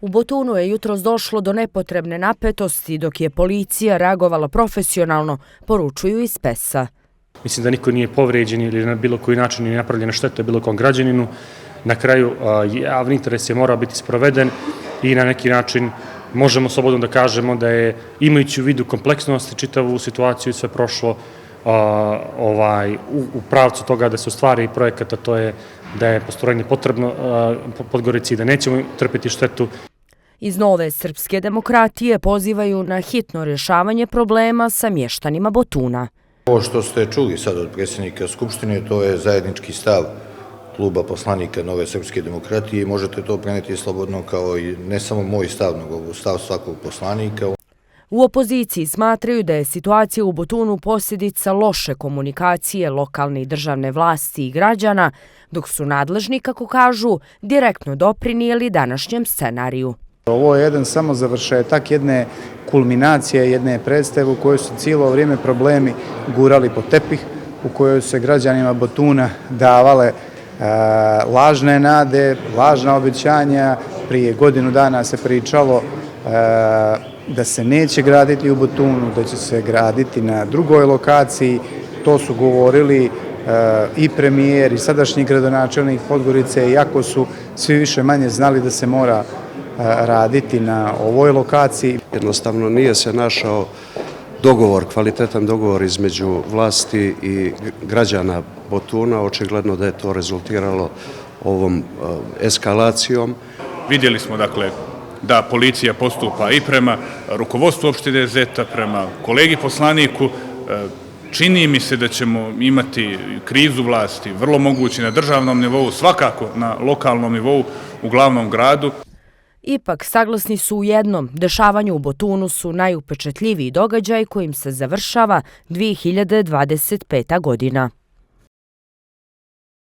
U Botunu je jutros došlo do nepotrebne napetosti dok je policija reagovala profesionalno, poručuju iz PES-a. Mislim da niko nije povređen ili na bilo koji način nije napravljena šteta bilo kom građaninu. Na kraju javni interes je morao biti sproveden i na neki način možemo slobodno da kažemo da je, imajući u vidu kompleksnost i čitavu situaciju i sve prošlo u pravcu toga da se ostvari projekat, a to je da je postrojenje potrebno Podgorici i da nećemo trpiti štetu. Iz Nove srpske demokratije pozivaju na hitno rješavanje problema sa mještanima Botuna. Ovo što ste čuli sad od predsjednika Skupštine, to je zajednički stav kluba poslanika Nove srpske demokratije i možete to preneti slobodno kao i ne samo moj stav, nego stav svakog poslanika. U opoziciji smatraju da je situacija u Botunu posljedica loše komunikacije lokalne i državne vlasti i građana, dok su nadležni, kako kažu, direktno doprinijeli današnjem scenariju. Ovo je jedan samo završetak jedne kulminacije, jedne predstave u kojoj su cijelo vrijeme problemi gurali po tepih, u kojoj se građanima Botuna davale lažne nade, lažna obećanja. Prije godinu dana se pričalo da se neće graditi u Botunu, da će se graditi na drugoj lokaciji. To su govorili i premijer i sadašnji gradonačelnik Podgorice, iako su svi više manje znali da se mora raditi na ovoj lokaciji. Jednostavno nije se našao dogovor, kvalitetan dogovor između vlasti i građana Botuna. Očigledno da je to rezultiralo ovom eskalacijom. Vidjeli smo dakle da policija postupa i prema rukovodstvu opštine Zeta, prema kolegi poslaniku. Čini mi se da ćemo imati krizu vlasti, vrlo moguće na državnom nivou, svakako na lokalnom nivou u glavnom gradu. Ipak, saglasni su u jednom, dešavanju u Botunu su najupečatljiviji događaj kojim se završava 2025. godina.